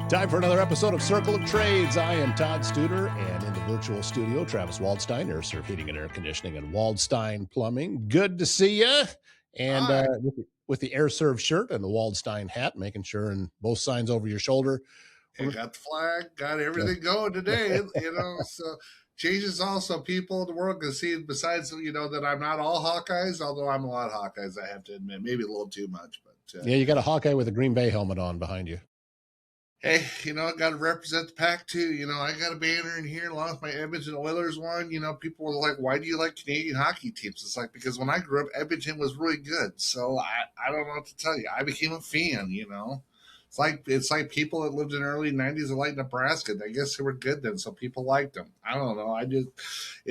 Time for another episode of Circle of Trades. I am Todd Studer, and in the virtual studio, Travis Waldstein, Air Serv Heating and Air Conditioning, and Waldstein Plumbing. Good to see you. And Hi. with the Air Serv shirt and the Waldstein hat, making sure and both signs over your shoulder. It got the flag, got everything going today, so changes also people in the world can see, besides, that I'm not all Hawkeyes, although I'm a lot of Hawkeyes, I have to admit, maybe a little too much, but Yeah, you got a Hawkeye with a Green Bay helmet on behind you. hey, I got to represent the pack too. I got a banner in here along with my Edmonton Oilers one. People were like, why do you like Canadian hockey teams? It's like, because when I grew up, Edmonton was really good. So I don't know what to tell you. I became a fan, It's like people that lived in the early '90s that liked Nebraska. I guess they were good then, so people liked them. I don't know. It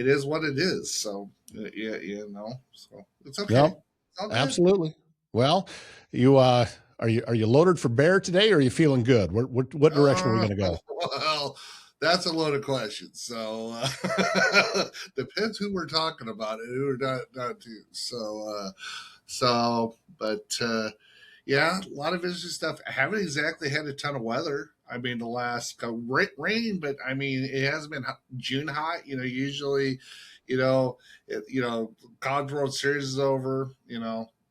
is what it is. So yeah, so it's okay. No, absolutely. Well, you are you loaded for bear today, or are you feeling good? What direction are we going to go? Well, that's a loaded question. So depends who we're talking about and who we're not to. But yeah, a lot of interesting stuff. I haven't exactly had a ton of weather. I mean, the last rain, but I mean, it hasn't been June hot. Usually, College World Series is over.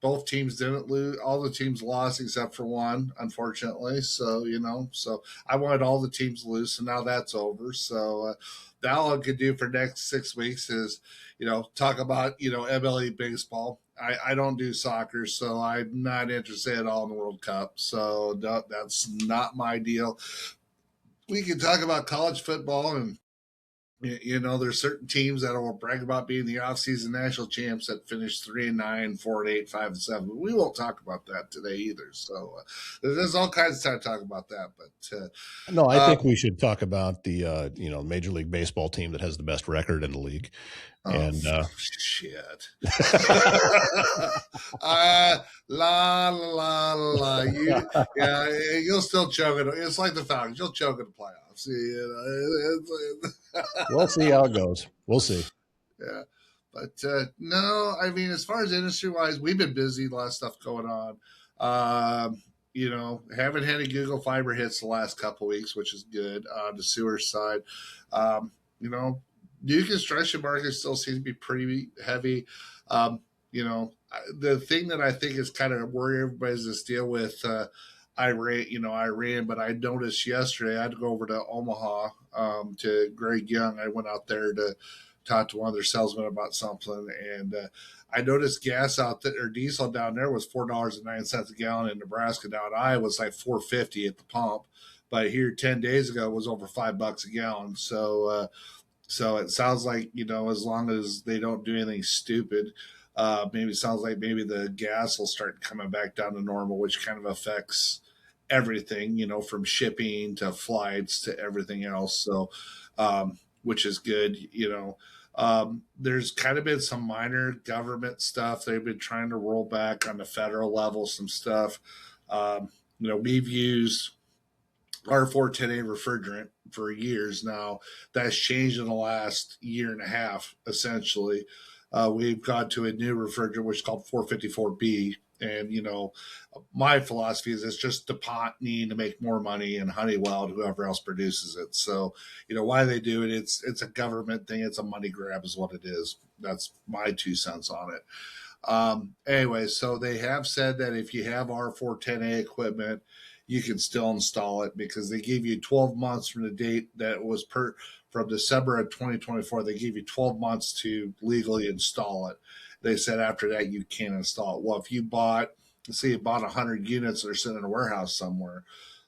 Both teams didn't lose. All the teams lost except for one, unfortunately. So so I wanted all the teams to lose. So now that's over. So now all I could do for next 6 weeks is talk about MLE baseball. I don't do soccer, so I'm not interested at all in the World Cup. So that's not my deal. We can talk about college football, and there's certain teams that will brag about being the offseason national champs that finished 3-9, 4-8, 5-7. But we won't talk about that today either. So there's all kinds of time to talk about that. But no, I think we should talk about the Major League Baseball team that has the best record in the league. And shit. La la la la. You'll still choke it. It's like the Falcons. You'll choke in the playoffs. We'll see how it goes. We'll see. Yeah. But no, I mean, as far as industry wise, we've been busy, a lot of stuff going on. Haven't had any Google Fiber hits the last couple of weeks, which is good on the sewer side. New construction market still seems to be pretty heavy. The thing that I think is kind of worrying everybody is this deal with Iran, but I noticed yesterday I had to go over to Omaha to Greg Young. I went out there to talk to one of their salesmen about something, and I noticed gas out there, or diesel down there, was $4.09 a gallon in Nebraska. Down in Iowa was like $4.50 at the pump, but here 10 days ago it was over $5 a gallon. So it sounds like as long as they don't do anything stupid, maybe it sounds like maybe the gas will start coming back down to normal, which kind of affects everything, from shipping to flights to everything else. So, which is good, there's kind of been some minor government stuff. They've been trying to roll back on the federal level, some stuff. We've used R410A refrigerant for years now. That's changed in the last year and a half, essentially. We've gone to a new refrigerant, which is called 454B. And, my philosophy is it's just DuPont needing to make more money, and Honeywell and whoever else produces it. So, why they do it, it's a government thing. It's a money grab is what it is. That's my 2 cents on it. Anyway, so they have said that if you have R410A equipment, you can still install it, because they gave you 12 months from the date that was from December of 2024. They gave you 12 months to legally install it. They said after that you can't install it. Well, if you bought 100 units that are sitting in a warehouse somewhere,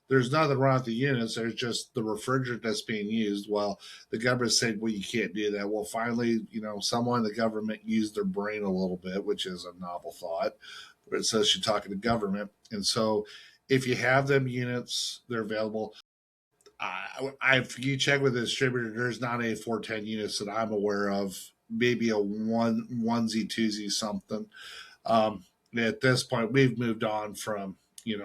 there's nothing wrong with the units. There's just the refrigerant that's being used. Well, the government said, well, you can't do that. Well, finally, someone in the government used their brain a little bit, which is a novel thought. But it says you're talking to government. And so if you have them units, they're available. If you check with the distributor, there's not any 410 units that I'm aware of. Maybe a onesie, twosie, something. At this point, we've moved on from we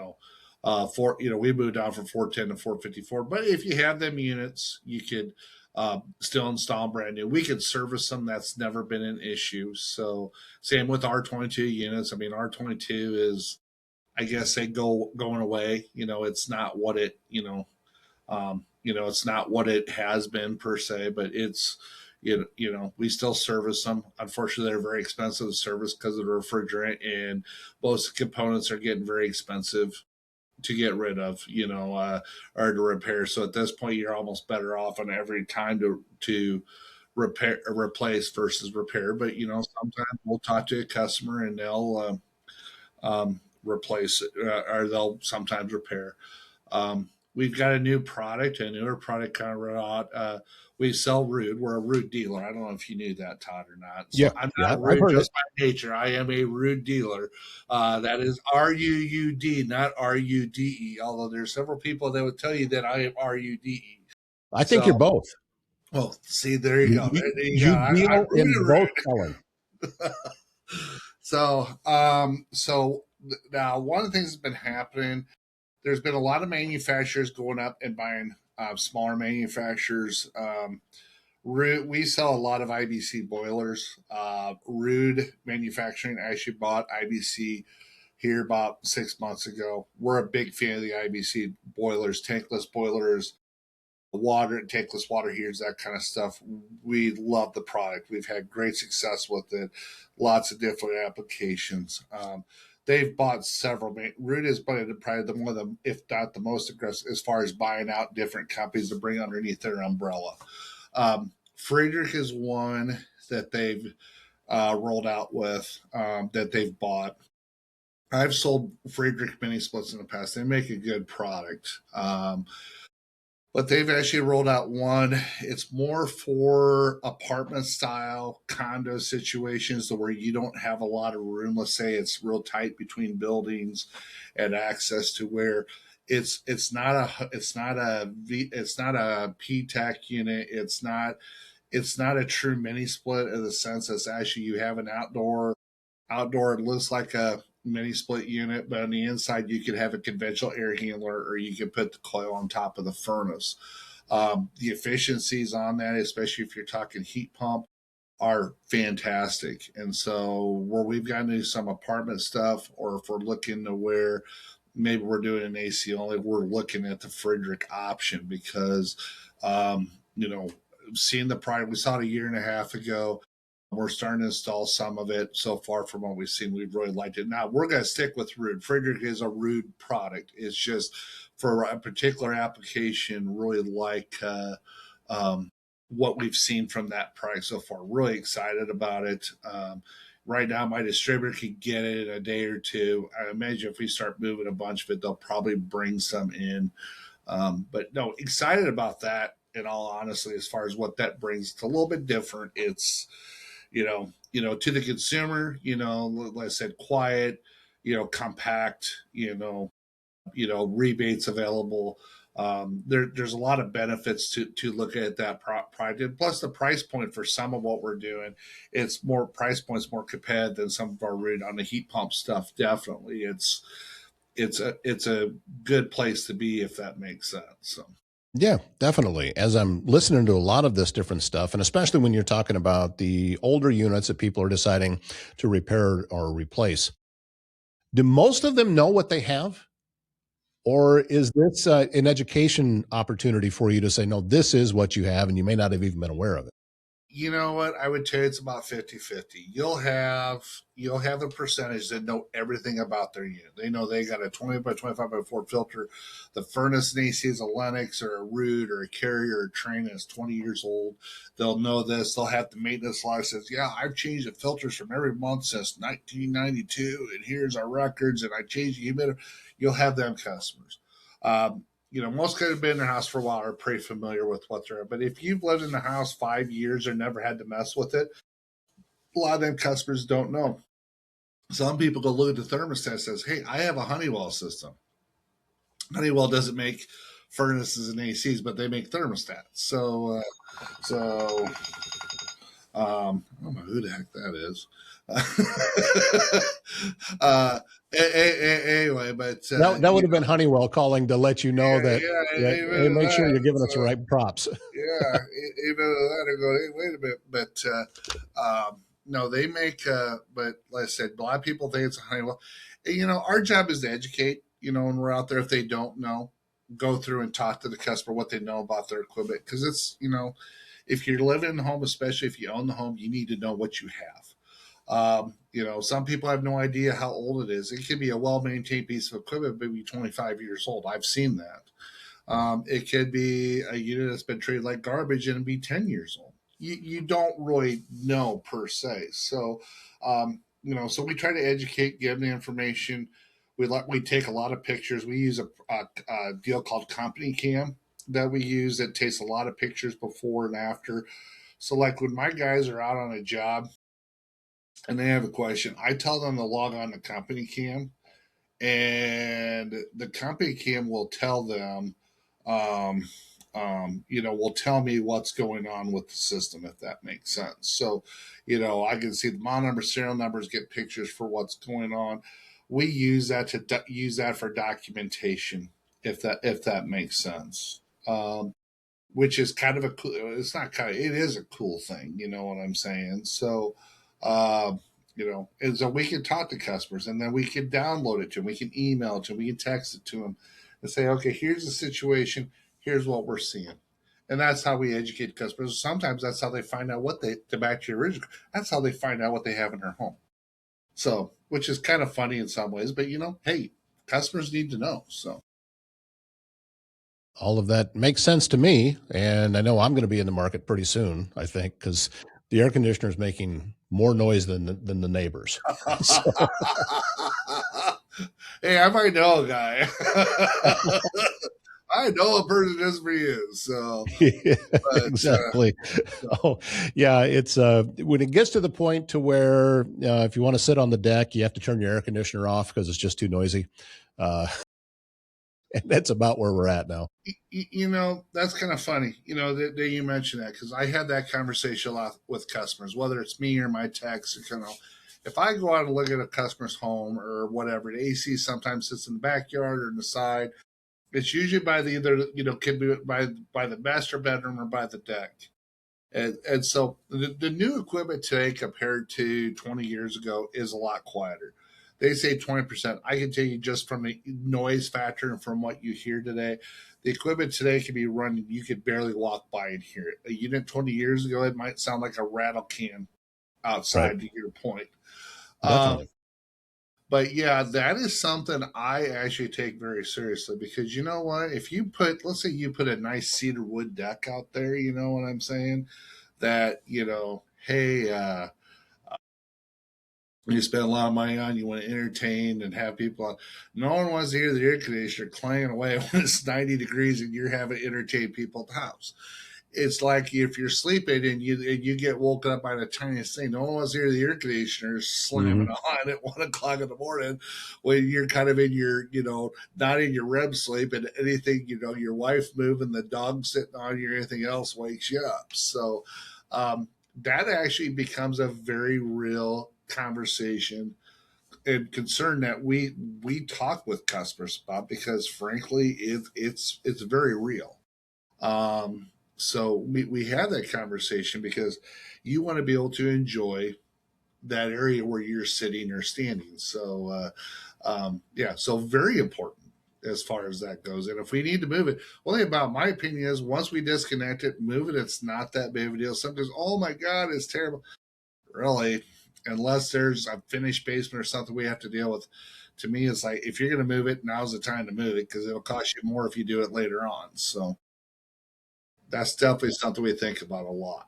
moved on from 410 to 454. But if you have them units, you could still install brand new. We could service them. That's never been an issue. So same with R22 units. I mean, R22 is, I guess, going away. It's not what it It's not what it has been per se, but it's we still service them. Unfortunately, they're very expensive to service because of the refrigerant, and most components are getting very expensive to get rid of, or to repair. So at this point, you're almost better off on every time to repair, replace versus repair. But sometimes we'll talk to a customer and they'll replace it, or they'll sometimes repair. We've got a newer product kind of out. We sell Rude. We're a Rude dealer. I don't know if you knew that, Todd, or not. Yeah, So I'm yeah, not a I've Rude heard it. just by nature. I am a Rude dealer. That is RUUD, not RUDE. Although there's several people that would tell you that I am RUDE. I think you're So, both. well, see, there you go. There you go. You I'm deal in both Rude. selling. So now one of the things that's been happening, there's been a lot of manufacturers going up and buying smaller manufacturers. We sell a lot of IBC boilers. Rude Manufacturing actually bought IBC here about 6 months ago. We're a big fan of the IBC boilers, tankless boilers, tankless water heaters, that kind of stuff. We love the product. We've had great success with it. Lots of different applications. They've bought several. Root is probably one of the, if not the most aggressive, as far as buying out different companies to bring underneath their umbrella. Friedrich is one that they've rolled out with, that they've bought. I've sold Friedrich mini splits in the past. They make a good product. But they've actually rolled out one. It's more for apartment style condo situations where you don't have a lot of room. Let's say it's real tight between buildings and access to where it's not a P-TEC unit. It's not a true mini split in the sense that actually you have an outdoor. It looks like a mini split unit, but on the inside you could have a conventional air handler, or you could put the coil on top of the furnace. The efficiencies on that, especially if you're talking heat pump, are fantastic. And so where we've gotten into some apartment stuff, or if we're looking to where maybe we're doing an AC only, we're looking at the Friedrich option because, seeing the product, we saw it a year and a half ago. We're starting to install some of it. So far from what we've seen, we've really liked it. Now we're going to stick with Rude. Friedrich is a Rude product. It's just for a particular application, really like what we've seen from that product so far. Really excited about it. Right now, my distributor could get it in a day or two. I imagine if we start moving a bunch of it, they'll probably bring some in. But no, excited about that. In all honesty, as far as what that brings, it's a little bit different. It's to the consumer, like I said, quiet, compact, rebates available. There's a lot of benefits to look at that product, and plus the price point for some of what we're doing, it's more price points more competitive than some of our route on the heat pump stuff. Definitely, it's a good place to be, if that makes sense. So. Yeah, definitely. As I'm listening to a lot of this different stuff, and especially when you're talking about the older units that people are deciding to repair or replace, do most of them know what they have? Or is this an education opportunity for you to say, no, this is what you have, and you may not have even been aware of it? You know what? I would tell you it's about 50-50. You'll have a percentage that know everything about their unit. They know they got a 20 by 25 by 4 filter. The furnace in AC is a Lennox or a Rude or a Carrier or a Train that's 20 years old. They'll know this. They'll have the maintenance log says, yeah, I've changed the filters from every month since 1992, and here's our records, and I changed the humidifier. You'll have them customers. Most guys have been in their house for a while are pretty familiar with what they're. But if you've lived in the house 5 years or never had to mess with it, a lot of them customers don't know. Some people go look at the thermostat and says, "Hey, I have a Honeywell system." Honeywell doesn't make furnaces and ACs, but they make thermostats. I don't know who the heck that is. Anyway, but That would have been Honeywell calling to let you know that, hey, make sure you're giving us the right props. Yeah, even that, I go, hey, wait a minute, but no, they make. But like I said, a lot of people think it's a Honeywell. Our job is to educate. When we're out there, if they don't know, go through and talk to the customer what they know about their equipment, because it's, if you're living in the home, especially if you own the home, you need to know what you have. Some people have no idea how old it is. It can be a well maintained piece of equipment, maybe 25 years old. I've seen that. It could be a unit that's been treated like garbage and be 10 years old. You don't really know per se. So we try to educate, give them the information. We take a lot of pictures. We use a deal called Company Cam that we use that takes a lot of pictures before and after. So, like when my guys are out on a job and they have a question, I tell them to log on to Company Cam, and the Company Cam will tell them, um, will tell me what's going on with the system, if that makes sense. So, I can see the model number, serial numbers, get pictures for what's going on. We use that use that for documentation, if that makes sense. Which is kind of a cool. It's not kind of. It is a cool thing. You know what I'm saying? So, uh, and so we can talk to customers, and then we can download it to them. We can email it to them. We can text it to them, and say, okay, here's the situation. Here's what we're seeing. And that's how we educate customers. Sometimes that's how they find out to back to your original. That's how they find out what they have in their home. So, which is kind of funny in some ways, but hey, customers need to know. So, All of that makes sense to me, and I know I'm going to be in the market pretty soon. I think because the air conditioner is making more noise than the neighbors. So, hey, I might know a guy. I know a person just for you. So, yeah, but exactly. Oh, yeah. It's when it gets to the point to where if you want to sit on the deck, you have to turn your air conditioner off because it's just too noisy. Uh, and that's about where we're at now. that's kind of funny. That you mentioned that, because I had that conversation a lot with customers, whether it's me or my techs. If I go out and look at a customer's home or whatever, the AC sometimes sits in the backyard or in the side. It's usually by the either could be by the master bedroom or by the deck. And so the new equipment today compared to 20 years ago is a lot quieter. They say 20%. I can tell you just from the noise factor and from what you hear today, the equipment today can be running. You could barely walk by and hear it. A unit 20 years ago, it might sound like a rattle can Right. outside, to your point. Um, Definitely. but yeah, that is something I actually take very seriously, because you know what? If let's say you put a nice cedar wood deck out there, you know what I'm saying? That, hey, you spend a lot of money on, you want to entertain and have people on. No one wants to hear the air conditioner clanging away when it's 90 degrees and you're having to entertain people at the house. It's like if you're sleeping and you get woken up by the tiniest thing. No one wants to hear the air conditioner slamming Hmm. on at 1 o'clock in the morning when you're kind of in your, not in your REM sleep, and anything, your wife moving, the dog sitting on you, or anything else wakes you up. So that actually becomes a very real conversation and concern that we talk with customers about, because frankly it's very real. So we have that conversation because you want to be able to enjoy that area where you're sitting or standing. So, yeah, so very important as far as that goes. And if we need to move it, well, about my opinion is once we disconnect it, move it. It's not that big of a deal. Sometimes, oh my God, it's terrible. Really, unless there's a finished basement or something we have to deal with. To me, it's like if you're going to move it, now's the time to move it, because it'll cost you more if you do it later on. So that's definitely something we think about a lot.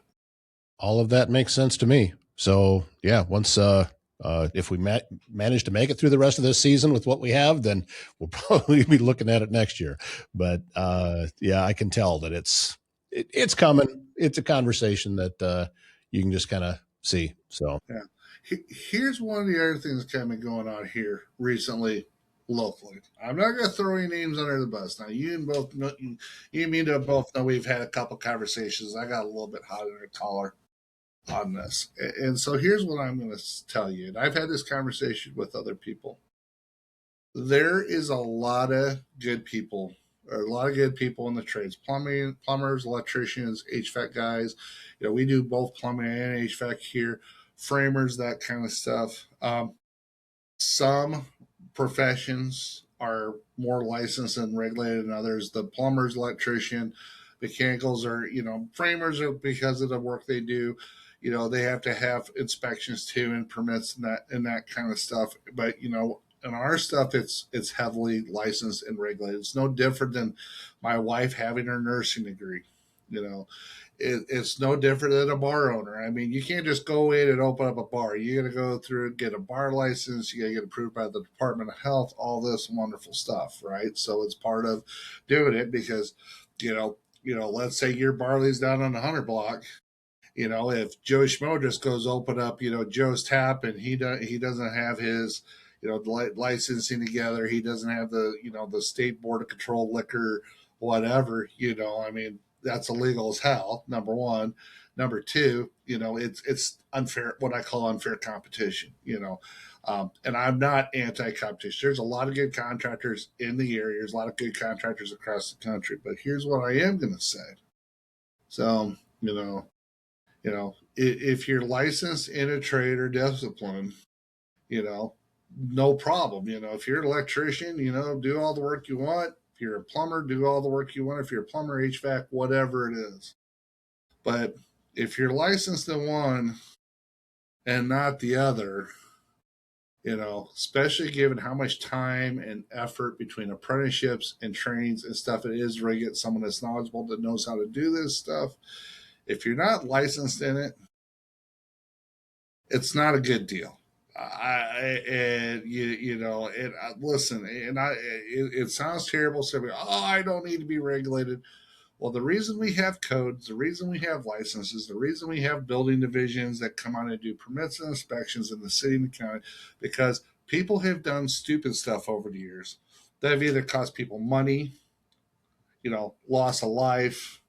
All of that makes sense to me. So yeah, once if we manage to make it through the rest of this season with what we have, then we'll probably be looking at it next year. But yeah, I can tell that it's coming. It's a conversation that you can just kind of see. So Yeah. Here's one of the other things that's kind of been going on here recently, locally. I'm not going to throw any names under the bus. Now, you and both know, you and me both know we've had a couple conversations. I got a little bit hot under the collar on this. And so here's what I'm going to tell you. And I've had this conversation with other people. There is a lot of good people, or a lot of good people in the trades: plumbers, electricians, HVAC guys. We do both plumbing and HVAC here, framers, that kind of stuff. Some professions are more licensed and regulated than others. The plumbers, electrician, mechanicals are, framers are because of the work they do. They have to have inspections too and permits and that kind of stuff. But in our stuff, it's heavily licensed and regulated. It's no different than my wife having her nursing degree. You know, it's no different than a bar owner. I mean, you can't just go in and open up a bar. You got to go through and get a bar license. You got to get approved by the Department of Health. All this wonderful stuff, right? So it's part of doing it because, let's say your barley's down on the 100 block. If Joe Schmo just goes open up, Joe's Tap, and he doesn't have his, licensing together. He doesn't have the state board of control liquor, whatever. I mean, that's illegal as hell. Number one. Number two, it's unfair. What I call unfair competition. And I'm not anti-competition. There's a lot of good contractors in the area. There's a lot of good contractors across the country. But here's what I am going to say. So, if you're licensed in a trade or discipline, no problem. If you're an electrician, do all the work you want. If you're a plumber, do all the work you want. If you're a plumber, HVAC, whatever it is. But if you're licensed in one and not the other, especially given how much time and effort between apprenticeships and trainings and stuff it is to really get someone that's knowledgeable that knows how to do this stuff. If you're not licensed in it, it's not a good deal. Listen, it sounds terrible. So, I don't need to be regulated. Well, the reason we have codes, the reason we have licenses, the reason we have building divisions that come out and do permits and inspections in the city and the county, because people have done stupid stuff over the years that have either cost people money, loss of life,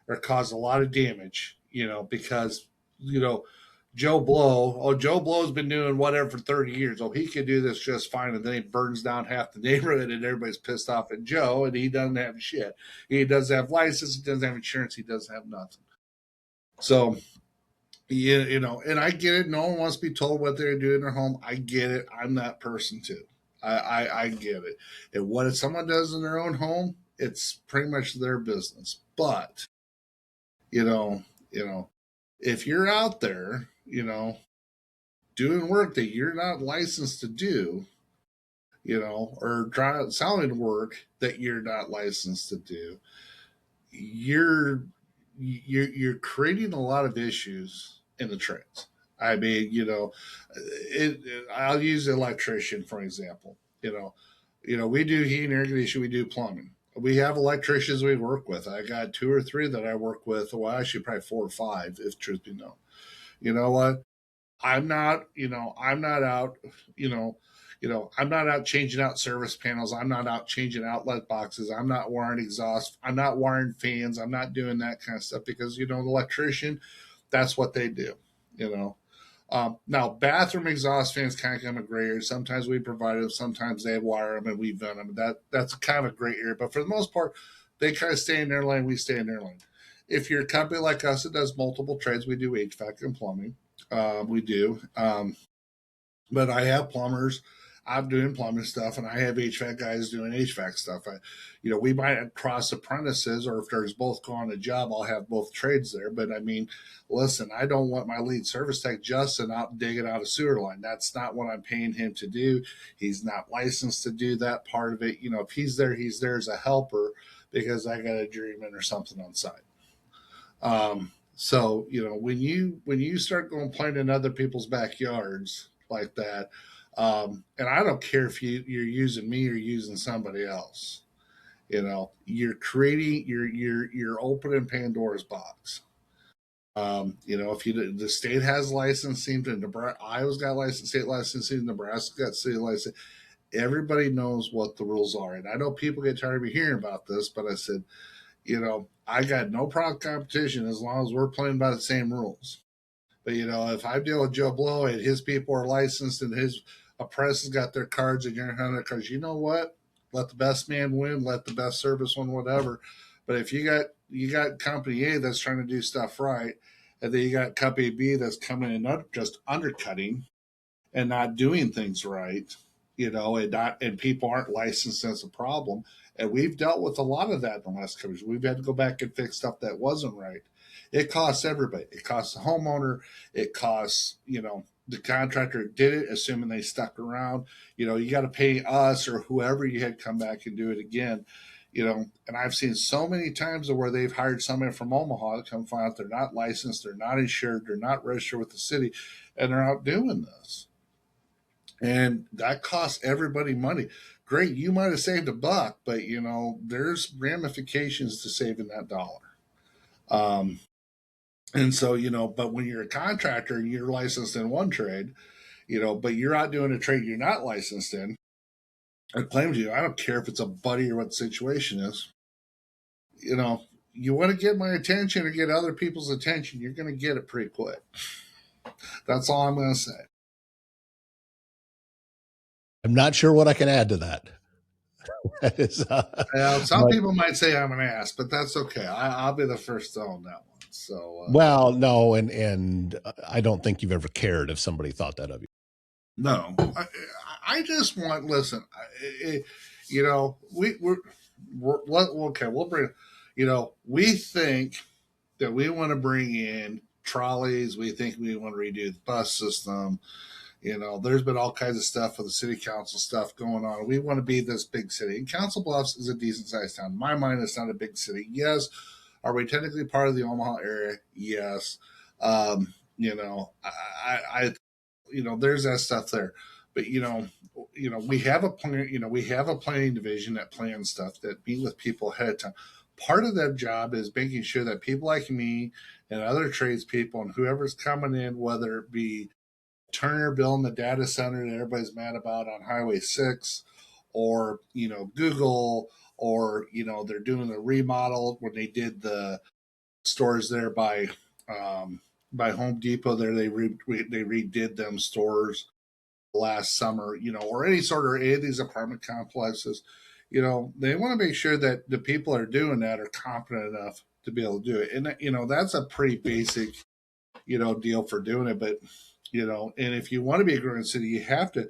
or caused a lot of damage, because, Joe Blow's been doing whatever for 30 years. Oh, he could do this just fine. And then he burns down half the neighborhood and everybody's pissed off at Joe and he doesn't have shit. He doesn't have license. He doesn't have insurance. He doesn't have nothing. So, and I get it. No one wants to be told what they're doing in their home. I get it. I'm that person too. I get it. And what someone does in their own home, it's pretty much their business. But, you know, if you're out there, doing work that you're not licensed to do, or selling work that you're not licensed to do, you're creating a lot of issues in the trades. I mean, I'll use the electrician for example. We do heat and air conditioning, we do plumbing. We have electricians we work with. I got 2 or 3 that I work with. Well, actually, probably 4 or 5, if truth be known. You know what? I'm not out, I'm not out changing out service panels. I'm not out changing outlet boxes. I'm not wiring exhaust. I'm not wiring fans. I'm not doing that kind of stuff because, the electrician, that's what they do, you know. Now, bathroom exhaust fans kind of come in gray area. Sometimes we provide them. Sometimes they wire them and we vent them. That's kind of a gray area. But for the most part, they kind of stay in their lane. We stay in their lane. If you're a company like us that does multiple trades, we do HVAC and plumbing. We do. But I have plumbers. I'm doing plumbing stuff, and I have HVAC guys doing HVAC stuff. We might cross apprentices, or if there's both go on a job, I'll have both trades there. But I mean, listen, I don't want my lead service tech Justin out digging out a sewer line. That's not what I'm paying him to do. He's not licensed to do that part of it. If he's there as a helper because I got a journeyman or something on site. So when you start going playing in other people's backyards like that, and I don't care if you're using me or using somebody else, you're creating you're opening Pandora's box. If the state has licensing, to Nebraska, Iowa's got state licensing, Nebraska's got state licensing. Everybody knows what the rules are, and I know people get tired of me hearing about this, but I said, I got no problem competition as long as we're playing by the same rules. But if I deal with Joe Blow and his people are licensed and his apprentices got their cards and you're hunting cards, you know what? Let the best man win. Let the best service win. Whatever. But if you got company A that's trying to do stuff right, and then you got company B that's coming in just undercutting and not doing things right, and people aren't licensed. That's a problem. And we've dealt with a lot of that in the last couple years. We've had to go back and fix stuff that wasn't right. It costs everybody. It costs the homeowner. It costs, the contractor did it, assuming they stuck around. You got to pay us or whoever you had come back and do it again. And I've seen so many times where they've hired somebody from Omaha to come find out they're not licensed, they're not insured, they're not registered with the city, and they're out doing this. And that costs everybody money. Great, you might have saved $1, but there's ramifications to saving that dollar. And so, but when you're a contractor and you're licensed in one trade, but you're out doing a trade you're not licensed in, I claim to you, I don't care if it's a buddy or what the situation is. You want to get my attention or get other people's attention, you're going to get it pretty quick. That's all I'm going to say. I'm not sure what I can add to that. That is, some people might say I'm an ass, but that's okay. I'll be the first to own that one. So, well, no, and I don't think you've ever cared if somebody thought that of you. No, I just want. Listen, we're okay. We'll bring. We think that we want to bring in trolleys. We think we want to redo the bus system. There's been all kinds of stuff with the city council stuff going on. We want to be this big city. And Council Bluffs is a decent sized town. In my mind, it's not a big city. Yes. Are we technically part of the Omaha area? Yes. I there's that stuff there. But, we have a plan, we have a planning division that plans stuff, that meet with people ahead of time. Part of that job is making sure that people like me and other tradespeople and whoever's coming in, whether it be Turner building the data center that everybody's mad about on Highway 6, or, Google, or, they're doing a remodel when they did the stores there by Home Depot there. They redid them stores last summer, or any of these apartment complexes. They want to make sure that the people that are doing that are competent enough to be able to do it. And, that's a pretty basic, deal for doing it. But, and if you want to be a growing city, you have to,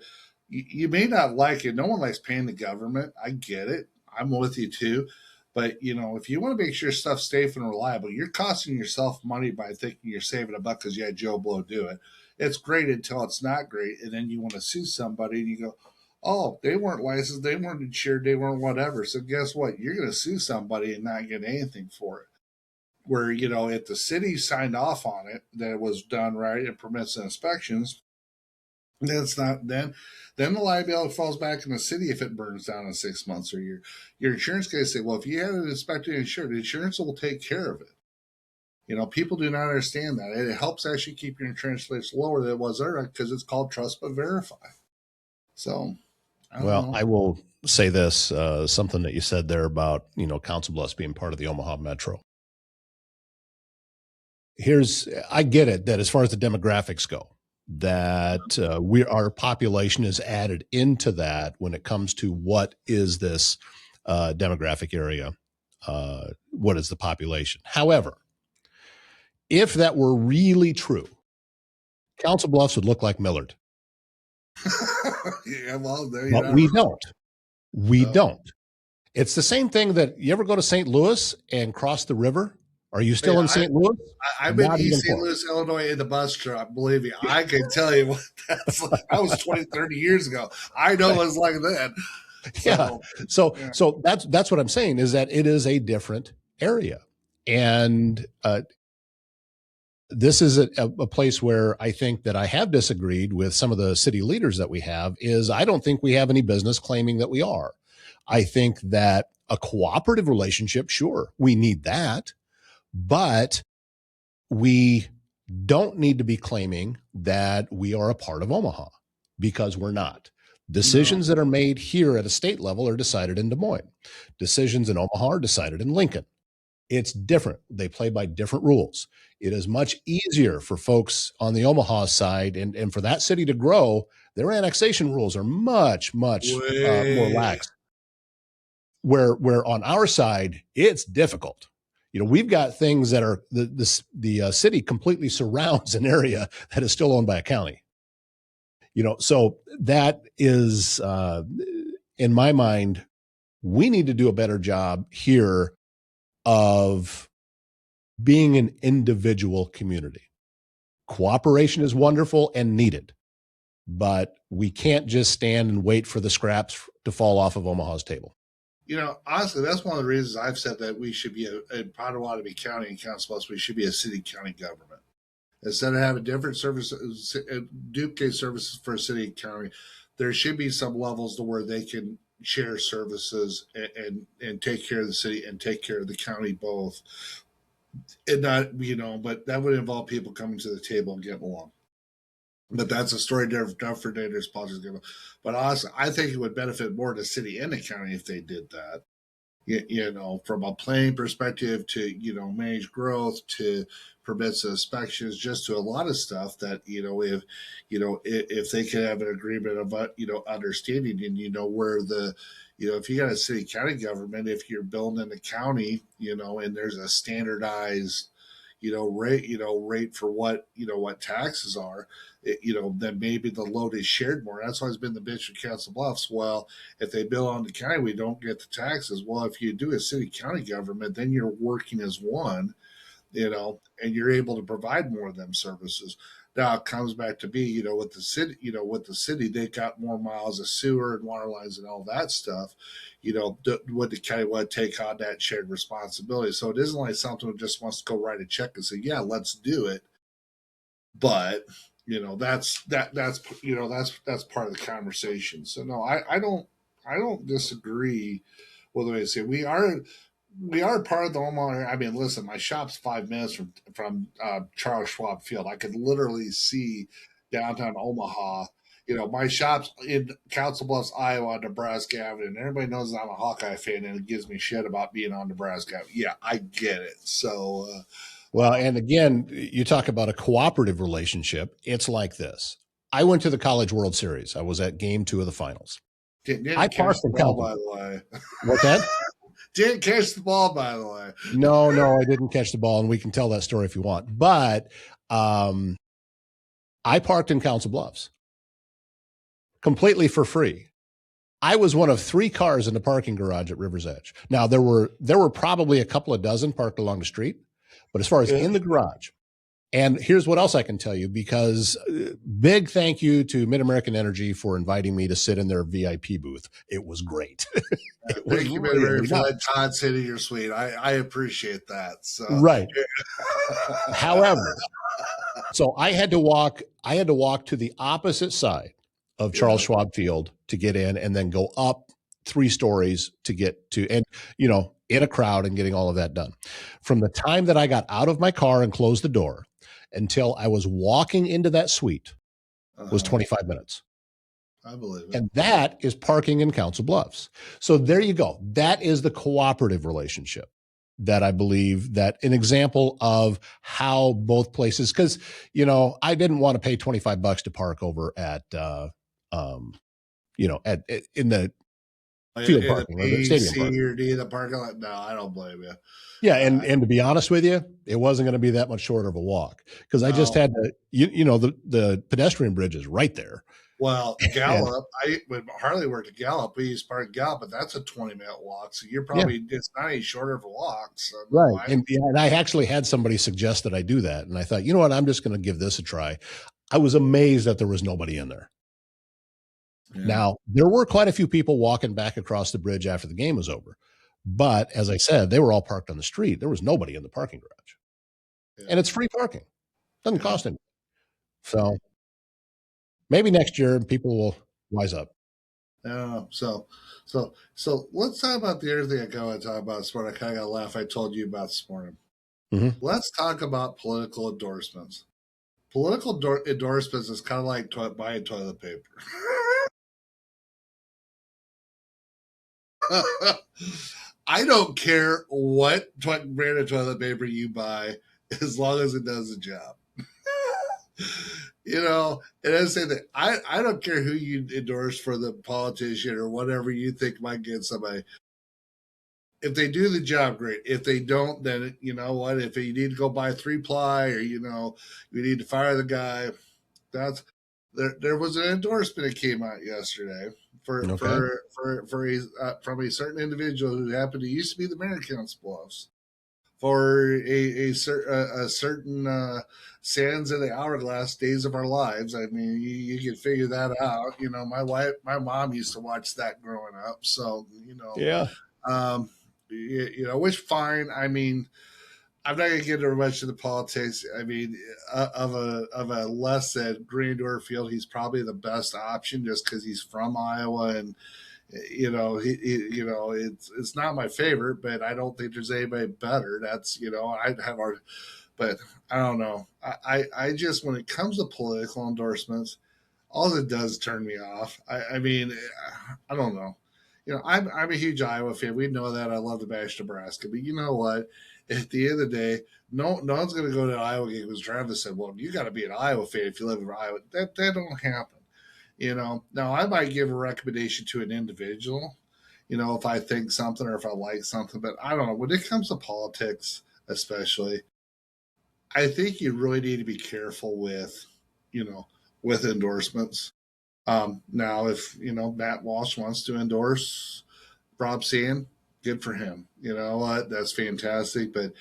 you may not like it. No one likes paying the government. I get it. I'm with you too. But, if you want to make sure stuff's safe and reliable, you're costing yourself money by thinking you're saving $1 because you had Joe Blow do it. It's great until it's not great. And then you want to sue somebody and you go, oh, they weren't licensed, they weren't insured, they weren't whatever. So guess what? You're going to sue somebody and not get anything for it. Where, if the city signed off on it, that it was done right, and permits and inspections, then it's not, then the liability falls back in the city if it burns down in 6 months or a year. Your insurance guys say, well, if you had it inspected and insured, the insurance will take care of it. People do not understand that. It helps actually keep your insurance rates lower than it was there because it's called trust but verify. So, I will say this, something that you said there about, Council Bluffs being part of the Omaha Metro. I get it that as far as the demographics go, that our population is added into that when it comes to what is this demographic area, what is the population. However, if that were really true, Council Bluffs would look like Millard. Yeah, well, but we don't. We don't. It's the same thing that you ever go to St. Louis and cross the river? Are you still in St. Louis? I've been in St. Louis, Illinois in the bus truck. Believe me, I can tell you what that's like. That was 20, 30 years ago. I know it's like that. So that's what I'm saying, is that it is a different area. And this is a place where I think that I have disagreed with some of the city leaders that we have. Is I don't think we have any business claiming that we are. I think that a cooperative relationship, sure, we need that. But we don't need to be claiming that we are a part of Omaha, because we're not. Decisions that are made here at a state level are decided in Des Moines. Decisions in Omaha are decided in Lincoln. It's different. They play by different rules. It is much easier for folks on the Omaha side and for that city to grow. Their annexation rules are much more lax. Where on our side, it's difficult. We've got things that are the city completely surrounds an area that is still owned by a county. So that is, in my mind, we need to do a better job here of being an individual community. Cooperation is wonderful and needed, but we can't just stand and wait for the scraps to fall off of Omaha's table. Honestly, that's one of the reasons I've said that we should be in Potawatomi County and Council Bluffs, we should be a city county government. Instead of having different services, duplicate services for a city and county, there should be some levels to where they can share services and take care of the city and take care of the county both. And not, but that would involve people coming to the table and getting along. But that's a story different for dangerous politics. But honestly, I think it would benefit more the city and the county if they did that. From a planning perspective to, manage growth to permits and inspections, just to a lot of stuff that, if they could have an agreement about, understanding and, where if you got a city county government, if you're building in the county, and there's a standardized, rate for what taxes are, then maybe the load is shared more. That's always been the bitch with Council Bluffs. Well, if they bill on the county, we don't get the taxes. Well, if you do a city county government, then you're working as one, and you're able to provide more of them services. Now it comes back to be, with the city, they got more miles of sewer and water lines and all that stuff. Would the county want to take on that shared responsibility? So it isn't like something that just wants to go write a check and say, yeah, let's do it. But that's part of the conversation. So no, I don't disagree with what I say. We are part of the Omaha. I mean, listen, my shop's 5 minutes from Charles Schwab Field. I could literally see downtown Omaha. My shop's in Council Bluffs, Iowa, Nebraska Avenue, and everybody knows I'm a Hawkeye fan, and it gives me shit about being on Nebraska Avenue. Yeah, I get it. So, Well, and again, you talk about a cooperative relationship. It's like this. I went to the College World Series. I was at game 2 of the finals. I didn't catch parked the in ball, Council. by the way. What's that? Didn't catch the ball, by the way. No, I didn't catch the ball, and we can tell that story if you want. But I parked in Council Bluffs completely for free. I was one of 3 cars in the parking garage at River's Edge. Now there were probably a couple of dozen parked along the street, but as far as in the garage, and here's what else I can tell you, because big thank you to Mid-American Energy for inviting me to sit in their VIP booth. It was great. Thank you very for that Todd sitting your suite. I appreciate that. So right. However, so I had to walk to the opposite side of Charles Schwab Field to get in, and then go up 3 stories to get to, and in a crowd and getting all of that done. From the time that I got out of my car and closed the door until I was walking into that suite was 25 minutes. I believe it. And that is parking in Council Bluffs. So there you go. That is the cooperative relationship that I believe, that an example of how both places, because, I didn't want to pay $25 to park over at, in the field parking or the stadium parking. Or D, the parking lot. No, I don't blame you. Yeah, and to be honest with you, it wasn't going to be that much shorter of a walk, because I just had to, the pedestrian bridge is right there. Well, Gallup, when Harley worked at Gallup, we used to park Gallup, but that's a 20-minute walk. So you're probably, it's not any shorter of a walk. So right. And I actually had somebody suggest that I do that. And I thought, you know what, I'm just going to give this a try. I was amazed that there was nobody in there. Yeah. Now, there were quite a few people walking back across the bridge after the game was over. But as I said, they were all parked on the street. There was nobody in the parking garage. Yeah. And it's free parking. Doesn't cost anything. So maybe next year people will wise up. So let's talk about the other thing I kind of talk about this morning. I kind of got a laugh I told you about this morning. Mm-hmm. Let's talk about political endorsements. Political endorsements is kind of like buying toilet paper. I don't care what brand of toilet paper you buy, as long as it does the job. And I say that I don't care who you endorse for the politician or whatever you think might get somebody. If they do the job, great. If they don't, then you know what? If you need to go buy 3-ply, or you need to fire the guy, there was an endorsement that came out yesterday Okay. for a from a certain individual who happened to used to be the mayor of Council Bluffs for a certain sands of the hourglass days of our lives. I mean, you can figure that out. You know, my mom used to watch that growing up, so Yeah. um, which fine. I mean, I'm not going to get into much of the politics. I mean, of a less than Grandeur field, he's probably the best option just because he's from Iowa, and it's not my favorite, but I don't think there's anybody better. That's I'd have our, but I don't know. I just when it comes to political endorsements, all it does turn me off. I mean, I don't know. I'm a huge Iowa fan. We know that. I love to bash Nebraska, but you know what? At the end of the day, no one's going to go to an Iowa game because Travis said, "Well, you got to be an Iowa fan if you live in Iowa." That don't happen. Now I might give a recommendation to an individual. If I think something or if I like something, but I don't know. When it comes to politics, especially, I think you really need to be careful you know, with endorsements. Now, if Matt Walsh wants to endorse Rob Sand, good for him. You know what? That's fantastic. But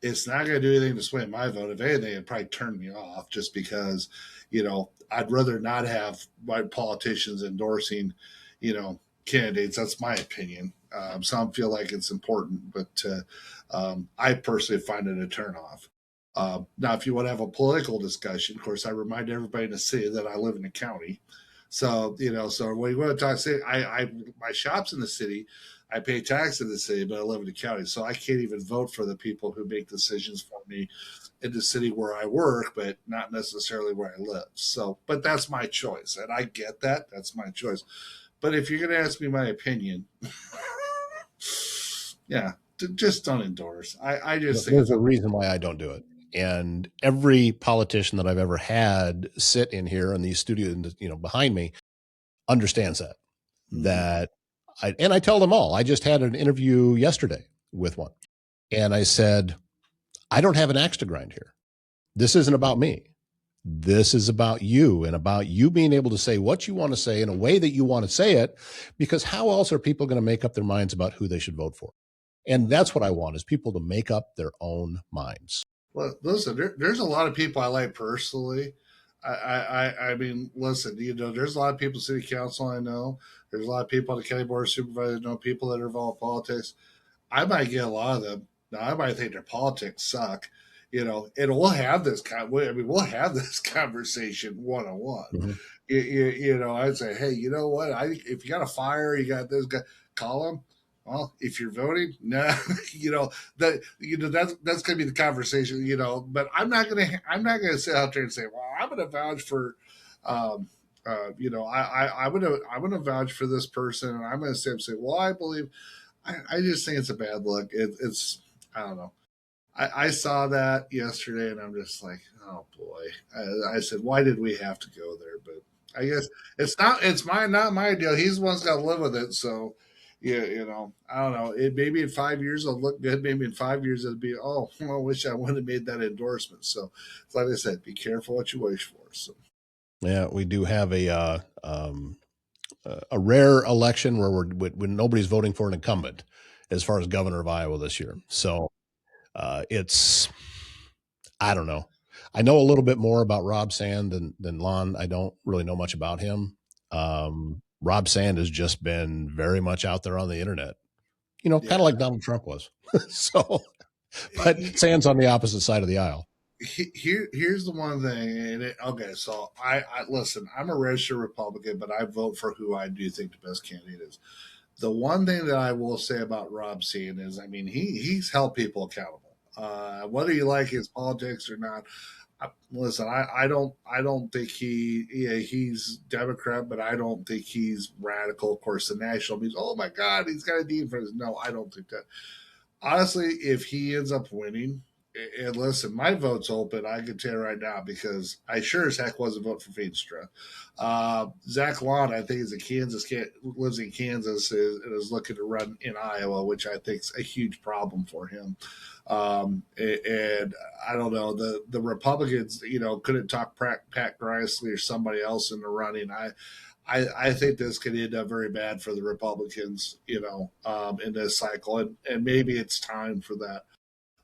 it's not going to do anything to sway my vote. If anything, it'd probably turn me off just because, I'd rather not have white politicians endorsing, candidates. That's my opinion. Some feel like it's important, but I personally find it a turnoff. Now, if you want to have a political discussion, of course, I remind everybody in the city that I live in the county. So so when you want to talk, say I my shop's in the city, I pay tax in the city, but I live in the county, so I can't even vote for the people who make decisions for me in the city where I work, but not necessarily where I live. So, but that's my choice, and I get that. That's my choice. But if you're going to ask me my opinion, yeah, just don't endorse. I just think There's it's a a reason why I don't do it. And every politician that I've ever had sit in here in these studios, behind me, understands mm-hmm. that I tell them all. I just had an interview yesterday with one, and I said, I don't have an axe to grind here. This isn't about me. This is about you and about you being able to say what you want to say in a way that you want to say it, because how else are people going to make up their minds about who they should vote for? And that's what I want, is people to make up their own minds. Well, listen, there's a lot of people I like personally. I mean, listen, there's a lot of people, city council I know. There's a lot of people on the county board of supervisors, know people that are involved in politics. I might get a lot of them. Now, I might think their politics suck, and we'll have this we'll have this conversation one on one. Mhm. I'd say, hey, you know what? If you got a fire, you got this guy, call him. Well, if you're voting, no, that's gonna be the conversation, But I'm not gonna sit out there and say, well, I'm gonna vouch for, I'm gonna vouch for this person, and I'm gonna say, well, I believe. I just think it's a bad look. It's I don't know. I saw that yesterday, and I'm just like, oh boy. I said, why did we have to go there? But I guess it's not. It's not my deal. He's the one's got to live with it. So, yeah, I don't know. It maybe in 5 years it'll look good. Maybe in 5 years it'll be, oh, I wish I would have made that endorsement. So, like I said, be careful what you wish for. So, Yeah, we do have a rare election where when nobody's voting for an incumbent as far as governor of Iowa this year. So it's, I don't know. I know a little bit more about Rob Sand than Lon. I don't really know much about him. Rob Sand has just been very much out there on the internet, kind yeah. of like Donald Trump was. So, but Sand's on the opposite side of the aisle. Here's the one thing, okay, so I listen, I'm a registered Republican, but I vote for who I do think the best candidate is. The one thing that I will say about Rob Seen is, I mean, he's held people accountable, whether you like his politics or not. Listen, I don't think he's Democrat, but I don't think he's radical. Of course, the national means, oh my God, he's got a deed for this. No, I don't think that. Honestly, if he ends up winning, And listen, my vote's open. I can tell you right now because I sure as heck wasn't voting for Feenstra. Zach Lawn, I think, is a Kansas kid, lives in Kansas, and is looking to run in Iowa, which I think is a huge problem for him. And I don't know, the Republicans, couldn't talk Pat Grisley or somebody else in the running. I think this could end up very bad for the Republicans, in this cycle, and maybe it's time for that.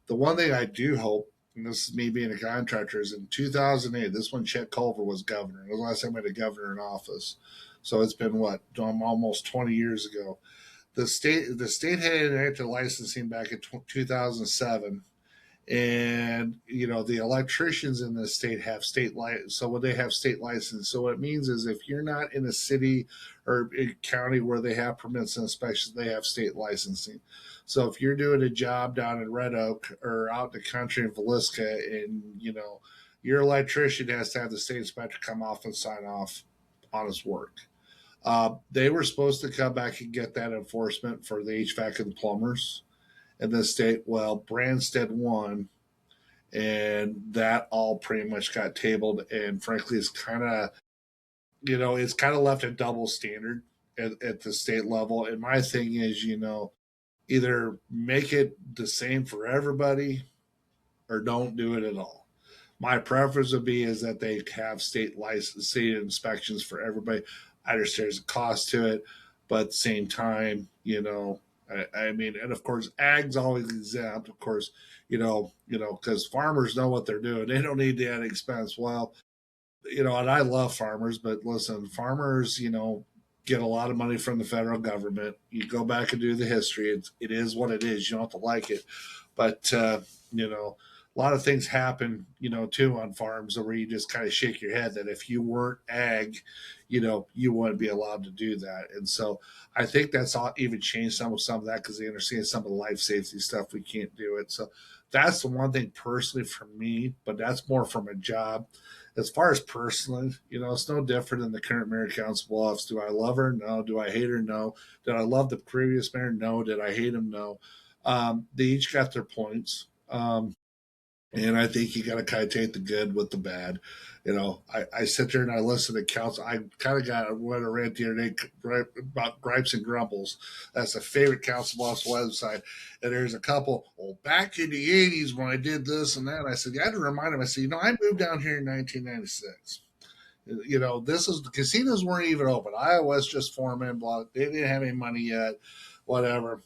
The one thing I do hope, and this is me being a contractor, is in 2008, this when Chet Culver was governor. It was the last time we had a governor in office. So it's been what, almost 20 years ago. The state had enacted licensing back in 2007, and the electricians in the state have state license. So when they have state license, so what it means is if you're not in a city or a county where they have permits and inspections, they have state licensing. So if you're doing a job down in Red Oak or out in the country in Villisca, and your electrician has to have the state inspector come off and sign off on his work. They were supposed to come back and get that enforcement for the HVAC and plumbers in the state. Well, Branstead won, and that all pretty much got tabled. And frankly, it's kind of left a double standard at the state level. And my thing is, either make it the same for everybody or don't do it at all. My preference would be is that they have state inspections for everybody. I understand there's a cost to it, but at the same time, I mean, and of course, ag's always exempt. Of course, because farmers know what they're doing. They don't need that expense. Well, and I love farmers, but listen, farmers, get a lot of money from the federal government. You go back and do the history. It is what it is. You don't have to like it, but a lot of things happen, too on farms where you just kind of shake your head that if you weren't ag, you wouldn't be allowed to do that. And so I think that's all even changed some of that because they understand some of the life safety stuff. We can't do it. So that's the one thing personally for me, but that's more from a job. As far as personally, it's no different than the current mayor of Council Bluffs. Do I love her? No. Do I hate her? No. Did I love the previous mayor? No. Did I hate him? No. They each got their points. And I think you got to kind of take the good with the bad. I sit there and I listen to council. I kind of got went a rant the other day about gripes and grumbles. That's a favorite Council Boss website. And there's a couple, well, back in the 80s when I did this and that, I said, I had to remind him, I said, I moved down here in 1996. This is the casinos weren't even open. iOS just forming, blah. They didn't have any money yet, whatever.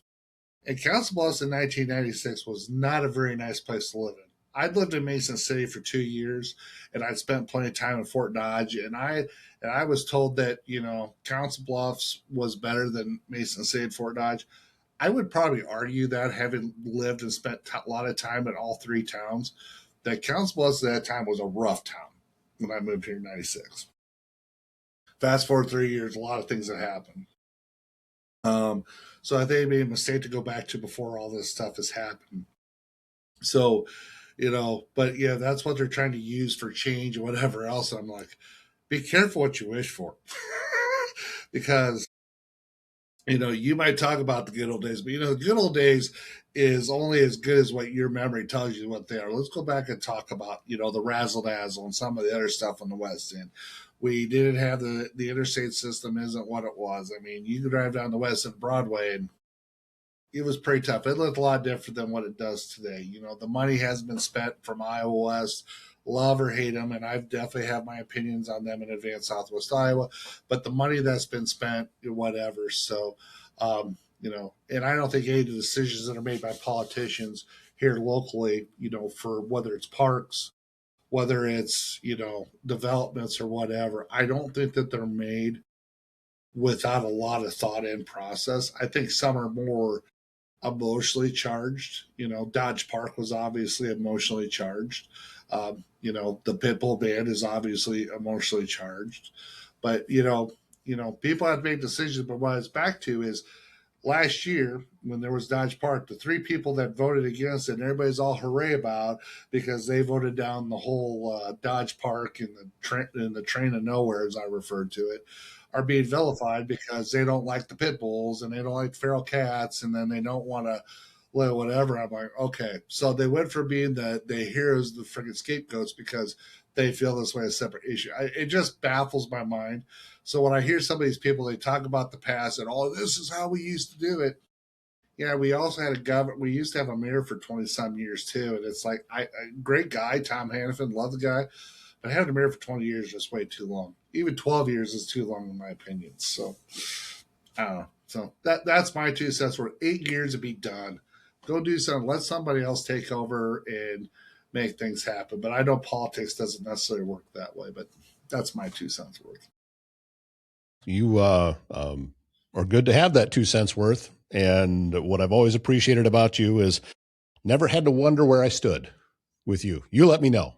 And Council Bluffs in 1996 was not a very nice place to live in. I'd lived in Mason City for 2 years, and I'd spent plenty of time in Fort Dodge, and I was told that Council Bluffs was better than Mason City and Fort Dodge. I would probably argue that, having lived and spent a lot of time in all three towns, that Council Bluffs at that time was a rough town when I moved here in '96. Fast forward 3 years, a lot of things have happened. So I think it'd be a mistake to go back to before all this stuff has happened. So but yeah, that's what they're trying to use for change and whatever else. I'm like, be careful what you wish for. Because, you might talk about the good old days, but the good old days is only as good as what your memory tells you what they are. Let's go back and talk about, the razzle dazzle and some of the other stuff on the West End. We didn't have the interstate system isn't what it was. I mean, you could drive down the West End Broadway and it was pretty tough. It looked a lot different than what it does today. The money has been spent from Iowa West, love or hate them, and I definitely have my opinions on them in Advanced Southwest Iowa. But the money that's been spent, whatever. So, and I don't think any of the decisions that are made by politicians here locally, for whether it's parks, whether it's developments or whatever, I don't think that they're made without a lot of thought and process. I think some are more emotionally charged. Dodge Park was obviously emotionally charged. The Pitbull band is obviously emotionally charged. But people have to make decisions. But what it's back to is last year when there was Dodge Park, the three people that voted against it, and everybody's all hooray about because they voted down the whole Dodge Park and the train of nowhere, as I referred to it, are being vilified because they don't like the pit bulls and they don't like feral cats, and then they don't want to well, whatever. I'm like, okay. So they went from being the heroes, the freaking scapegoats, because they feel this way, a separate issue. It just baffles my mind. So when I hear some of these people, they talk about the past and, oh, this is how we used to do it. Yeah, we also had a government. We used to have a mayor for 20 some years too, and it's like, great guy, Tom Hannafin, love the guy, but having a mayor for 20 years is just way too long. Even 12 years is too long in my opinion. So I don't know. So that's my 2 cents worth. 8 years to be done. Go do something. Let somebody else take over and make things happen. But I know politics doesn't necessarily work that way. But that's my 2 cents worth. You are good to have that 2 cents worth. And what I've always appreciated about you is never had to wonder where I stood with you. You let me know.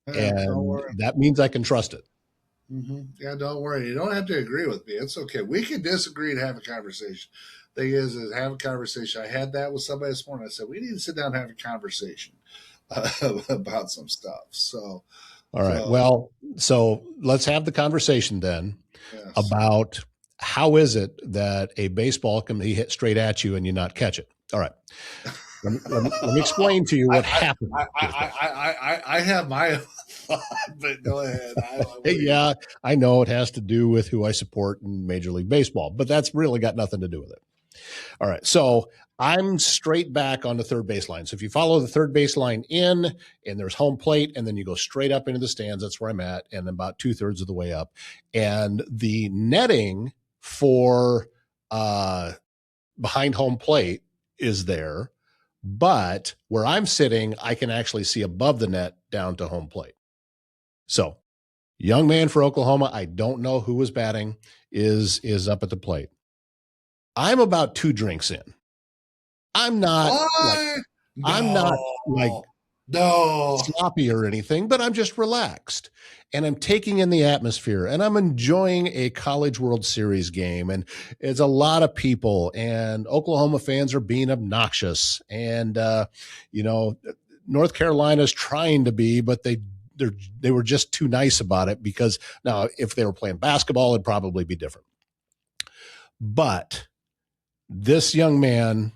And that means I can trust it. Mm-hmm. Yeah, don't worry. You don't have to agree with me. It's okay. We can disagree and have a conversation. Thing is have a conversation. I had that with somebody this morning. I said, we need to sit down and have a conversation about some stuff. So, all right. Well, so let's have the conversation then about how is it that a baseball can be hit straight at you and you not catch it? All right. Let me explain to you what happened. I have my thought, but go ahead. Yeah, I know it has to do with who I support in Major League Baseball, but that's really got nothing to do with it. All right. So I'm straight back on the third baseline. So if you follow the third baseline in and there's home plate and then you go straight up into the stands, that's where I'm at, and about 2/3 of the way up. And the netting for behind home plate is there, but where I'm sitting, I can actually see above the net down to home plate. So young man for Oklahoma, I don't know who was batting, is up at the plate. I'm about 2 drinks in. I'm not sloppy or anything, but I'm just relaxed and I'm taking in the atmosphere and I'm enjoying a College World Series game. And it's a lot of people and Oklahoma fans are being obnoxious. And, North Carolina's trying to be, but they were just too nice about it, because now if they were playing basketball, it'd probably be different. But this young man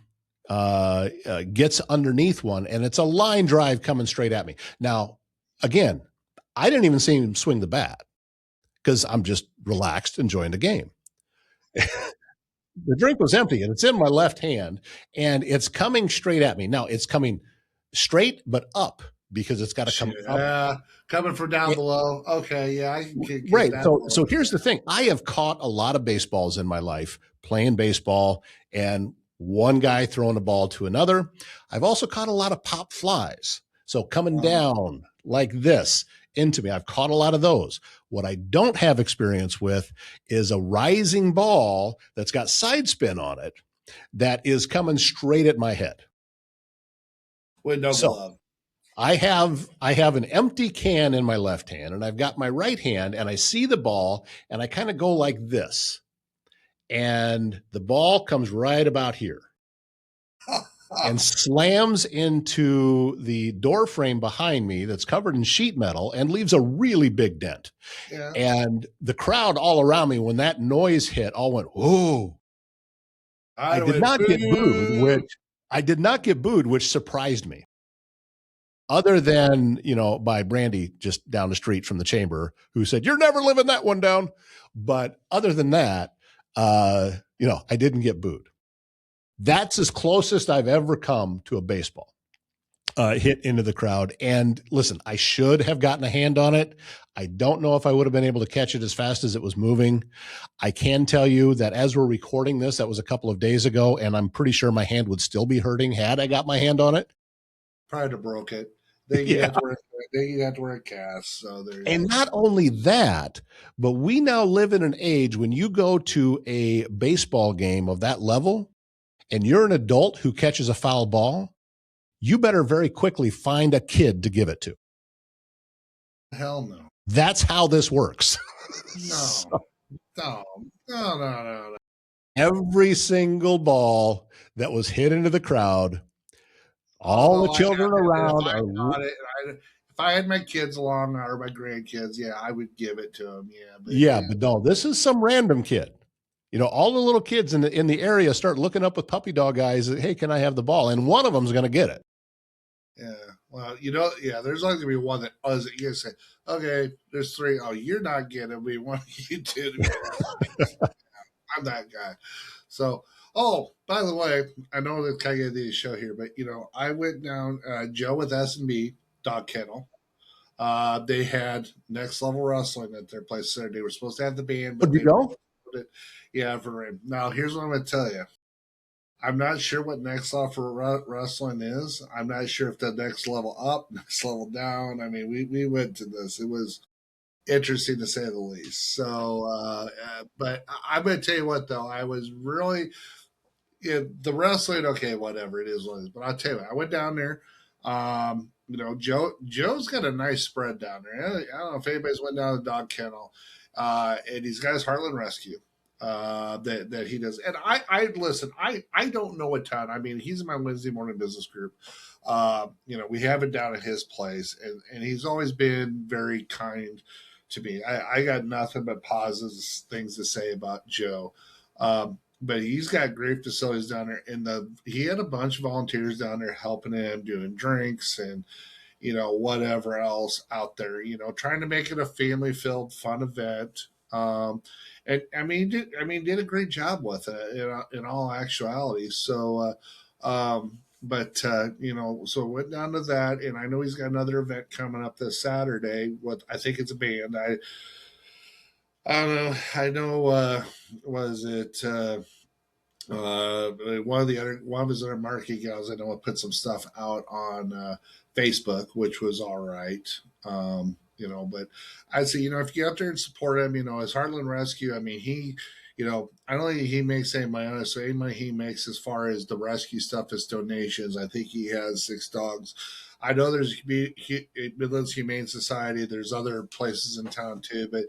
gets underneath one, and it's a line drive coming straight at me. Now, again, I didn't even see him swing the bat because I'm just relaxed, enjoying the game. The drink was empty, and it's in my left hand, and it's coming straight at me. Now, it's coming straight but up, because it's got to come up. Coming from down below. Okay, yeah. I can right. So here's the thing. I have caught a lot of baseballs in my life playing baseball, and one guy throwing a ball to another. I've also caught a lot of pop flies. So coming down like this into me, I've caught a lot of those. What I don't have experience with is a rising ball that's got side spin on it that is coming straight at my head. With no glove. I have an empty can in my left hand, and I've got my right hand, and I see the ball, and I kind of go like this. And the ball comes right about here and slams into the door frame behind me that's covered in sheet metal and leaves a really big dent. Yeah. And the crowd all around me, when that noise hit, all went, whoa. I did not get booed, which surprised me. Other than, by Brandy just down the street from the chamber, who said, "You're never living that one down." But other than that, I didn't get booed. That's as closest I've ever come to a baseball hit into the crowd. And listen, I should have gotten a hand on it. I don't know if I would have been able to catch it as fast as it was moving. I can tell you that as we're recording this, that was a couple of days ago, and I'm pretty sure my hand would still be hurting had I got my hand on it. Probably broke it. They have to wear a cast. And not only that, but we now live in an age when you go to a baseball game of that level and you're an adult who catches a foul ball, you better very quickly find a kid to give it to. Hell no. That's how this works. No. Every single ball that was hit into the crowd, all the children around if I had my kids along or my grandkids, I would give it to them. But no, this is some random kid. All the little kids in the area start looking up with puppy dog eyes. Hey, can I have the ball? And one of them's going to get it. Yeah. Well, there's always gonna be one that you say, okay, there's three. Oh, you're not getting me. One of you two. I'm that guy. So, by the way, I know that kind of the show here, but I went down Joe with S&B Dog Kennel. They had Next Level Wrestling at their place there. They were supposed to have the band, but Did you go? Yeah, for him. Now, here's what I'm going to tell you. I'm not sure what Next Level Wrestling is. I'm not sure if the next level up, next level down. I mean, we went to this. It was interesting to say the least. So, but I'm going to tell you what, though. I was really the wrestling. Okay, whatever it is, what it is. But I'll tell you, I went down there. Joe's got a nice spread down there. I don't know if anybody's went down to the dog kennel, and he's got his Heartland Rescue that he does. And I listen. I don't know a ton. I mean, he's in my Wednesday morning business group. We have it down at his place, and he's always been very kind to me. I got nothing but positive things to say about Joe. But he's got great facilities down there, and he had a bunch of volunteers down there helping him, doing drinks and whatever else out there. Trying to make it a family-filled, fun event. And did a great job with it in all actuality. So, so went down to that, and I know he's got another event coming up this Saturday. I think it's a band. I don't know. I know. Was it one of his other marketing guys? I know put some stuff out on Facebook, which was all right. But I'd say if you get up there and support him, his Heartland Rescue. I mean, he. I don't think he makes any money. So any money he makes as far as the rescue stuff is donations. I think he has 6 dogs. I know there's Midlands Humane Society. There's other places in town too, but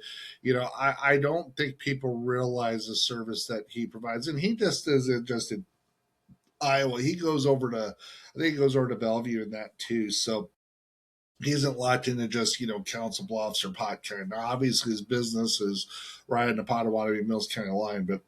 I don't think people realize the service that he provides, and he just isn't just in Iowa. He goes over to, I think he goes over to Bellevue and that too. So he isn't locked into just Council Bluffs or Pot County. Now, obviously, his business is right in the Potawatomi Mills County line, but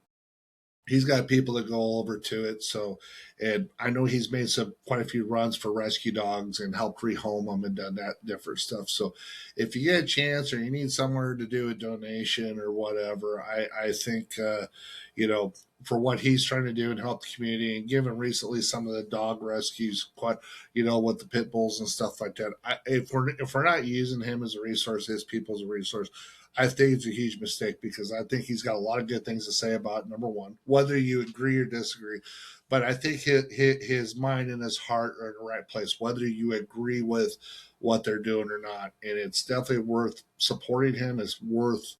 he's got people that go over to it. So, and I know he's made quite a few runs for rescue dogs and helped rehome them and done that different stuff. So if you get a chance or you need somewhere to do a donation or whatever, I think, for what he's trying to do and help the community, and given recently some of the dog rescues, quite, with the pit bulls and stuff like that. If we're not using him as a resource, his people as a resource, I think it's a huge mistake, because I think he's got a lot of good things to say about, number one, whether you agree or disagree. But I think his mind and his heart are in the right place, whether you agree with what they're doing or not. And it's definitely worth supporting him. It's worth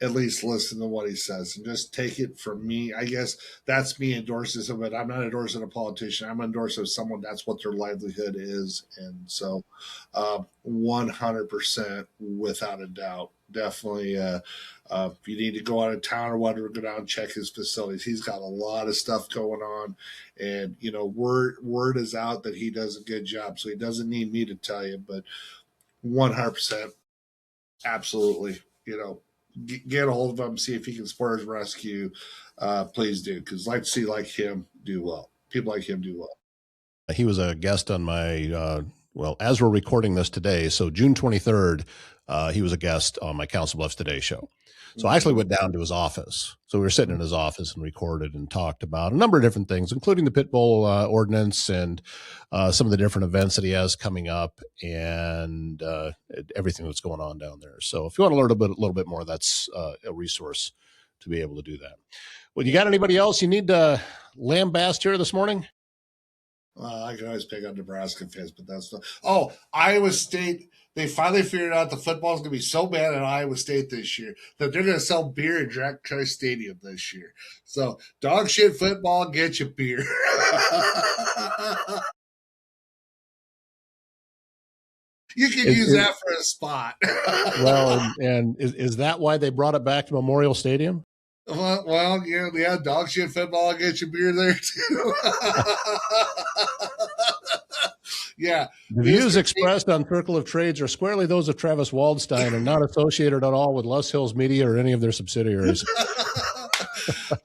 at least listen to what he says, and just take it from me. I guess that's me endorsing someone, but I'm not endorsing a politician. I'm endorsing someone that's what their livelihood is. And so 100% without a doubt, definitely if you need to go out of town or whatever, go down and check his facilities. He's got a lot of stuff going on, and word is out that he does a good job, so he doesn't need me to tell you, but 100% absolutely, get a hold of him, see if he can support his rescue. Please do, because I'd like to see him do well. People like him do well. He was a guest on my, as we're recording this today, so June 23rd, he was a guest on my Council Bluffs Today show. So I actually went down to his office. So we were sitting in his office and recorded and talked about a number of different things, including the pit bull ordinance and some of the different events that he has coming up, and everything that's going on down there. So if you want to learn a little bit more, that's a resource to be able to do that. Well, you got anybody else you need to lambast here this morning? I can always pick on Nebraska fans, but that's not. Oh, Iowa State. They finally figured out the football's going to be so bad at Iowa State this year that they're going to sell beer at Jack Trice Stadium this year. So, dog shit football, get you beer. You can use that for a spot. Well, and is that why they brought it back to Memorial Stadium? Well, yeah, dog shit football, get you beer there too. Yeah. The views expressed on Circle of Trades are squarely those of Travis Waldstein and not associated at all with Les Hills Media or any of their subsidiaries.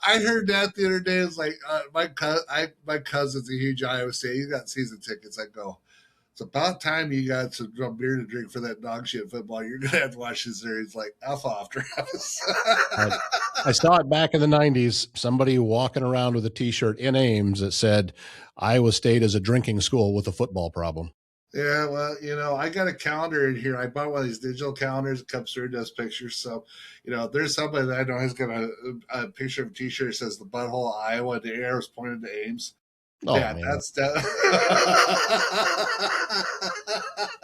I heard that the other day. It's like my cousin's a huge Iowa State. He's got season tickets. I go, it's about time you got some beer to drink for that dog shit football. You're gonna have to watch this series. Like, F off, Travis. I saw it back in the 90s. Somebody walking around with a T-shirt in Ames that said Iowa State is a drinking school with a football problem. Yeah, well, I got a calendar in here. I bought one of these digital calendars. It comes through, does pictures. So, there's somebody that I know has got a picture of a T-shirt that says the butthole of Iowa. The arrow's pointed to Ames. Oh, yeah, man.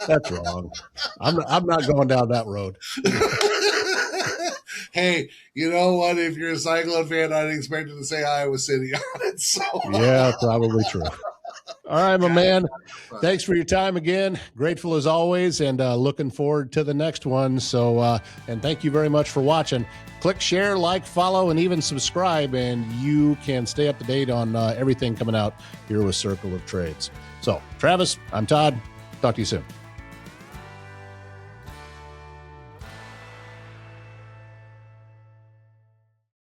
That's wrong. I'm not going down that road. Hey, you know what? If you're a Cyclone fan, I'd expect it to say Iowa City on it. So yeah, probably true. All right, my man. Thanks for your time again. Grateful as always, and looking forward to the next one. So, and thank you very much for watching. Click, share, like, follow, and even subscribe, and you can stay up to date on everything coming out here with Circle of Trades. So, Travis, I'm Todd. Talk to you soon.